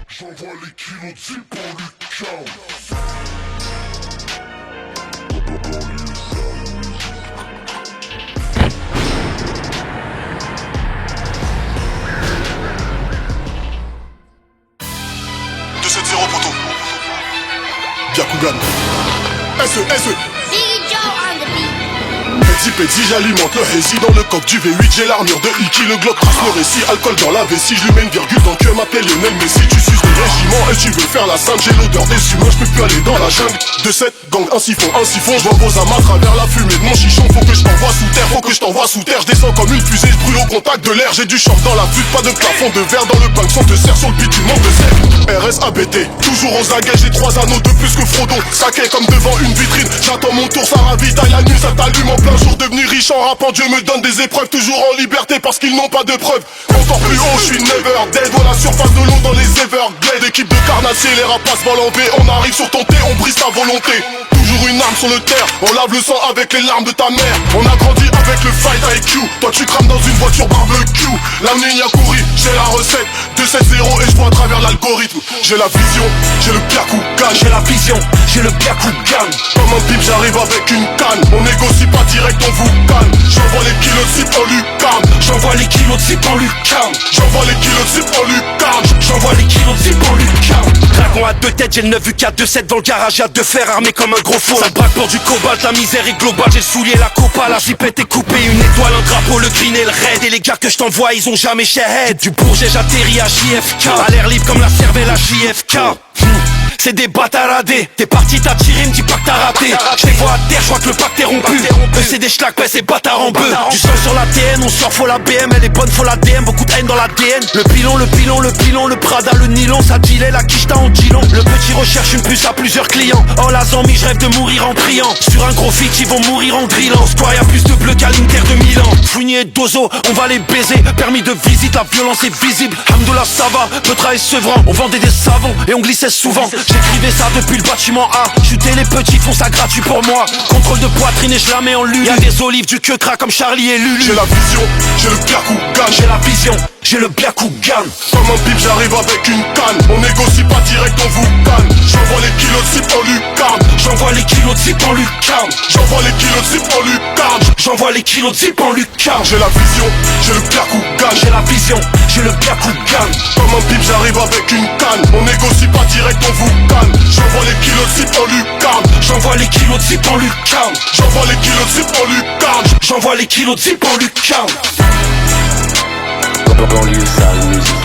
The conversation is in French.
J'envoie les kilos de zip en Lucas. Poteau. Byakugan. SE. Biggie Joe on the beat. Petit, j'alimente le hazy dans le coq du V8. J'ai l'armure de Iki, le Glock trace le récit. Alcool dans la vessie, je lui mets une virgule dans le cœur. M'appelle Lionel Messi, tu suces le régiment et tu veux faire la sainte. J'ai l'odeur des humains, je peux plus aller dans la jungle. De cette gang, un siphon, je vois vos amas à travers la fumée de mon chichon. Faut que je t'envoie sous terre, je descends comme une fusée, je brûle au contact de l'air. J'ai du champ dans la flûte, pas de plafond de verre dans le banc. Son te serre sur le bitume, manque de sel. RS ABT, toujours aux aguets, j'ai 3 anneaux de plus que Frodo. Saqué comme devant une vitrine, j'attends mon tour, ça ravitaille la nuit, ça t'allume en plein jour. Devenu riche en rappant, Dieu me donne des épreuves, toujours en liberté parce qu'ils n'ont pas de preuves. Encore plus haut, je suis never dead, voilà la surface de l'eau dans les Everglades. Équipe de carnassiers, les rapaces volent en V, on arrive sur ton thé, on brise ta volonté. Toujours une arme sur le terre, on lave le sang avec les larmes de ta mère. On a grandi avec le fight IQ, toi tu crames dans une voiture barbecue. La ligne a couru, j'ai la recette, 2-7-0 et je vois à travers l'algorithme. J'ai la vision, j'ai le Byakugan. J'ai la vision, j'ai le Byakugan. Comme un pipe j'arrive avec une canne, on négocie pas direct, on vous calme. J'envoie les kilos de zip en lucarne, J'envoie les kilos de zip en lucarne. j'envoie les kilos de zip en lucarne. J'envoie les kilos de zip en lucarne. Dragon à 2 têtes, j'ai le 9 UK 2-7 dans le garage, y'a 2 fers armés comme un gros faux. Ça braque pour du cobalt, la misère est globale. J'ai le soulier, la copa, la zipette est coupée. Une étoile, un drapeau, le green et le red. Et les gars que je t'envoie, ils ont jamais shahead. Du Bourget, j'atterris à JFK. À l'air libre comme la cervelle à JFK. C'est des bâtaradés. T'es parti, t'as tiré, me dis pas que t'as raté. Je les vois à terre, je vois que le pacte est rompu. Eux c'est des schlacs, c'est bâtards en bœuf. Du sang sur la TN, on sort, faut la BM. Elle est bonne, faut la DM, beaucoup de haine dans la DN. Le pilon, le Prada, le nylon. Ça dealait la quicheta en dilon. Le petit recherche une puce à plusieurs clients. Oh la zombie, je rêve de mourir en priant. Sur un gros feat, ils vont mourir en drillant. Square, y'a plus de bleu qu'à l'Inter de Milan. Fournier et Dozo, on va les baiser. Permis de visite, la violence est visible. Hamdoullah, ça va, Petra et Sevran. On vendait des savons et on glissait souvent. J'écrivais ça depuis le bâtiment A. Chuter les petits font ça gratuit pour moi. Contrôle de poitrine et je la mets en lune. Y'a des olives, du queue-cras comme Charlie et Lulu. J'ai la vision, j'ai le Byakugan. J'ai la vision, j'ai le Byakugan. Comme un pipe j'arrive avec une canne, on négocie pas direct, on vous calme. J'envoie les kilos de zip en lucarne, J'envoie les kilos de zip en lucarne. j'envoie les kilos de zip en lucarne. J'envoie les kilos de zip en lucarne. J'ai la vision, j'ai le Byakugan. J'ai la vision, j'ai le Byakugan. Comme un pipe j'arrive avec une canne, on négocie pas direct, on vous calme. J'envoie les kilos de zip en lucarne, J'envoie les kilos de zip en lucarne. j'envoie les kilos de zip en lucarne. J'envoie les kilos de zip en lucarne. Banlieue sale musique.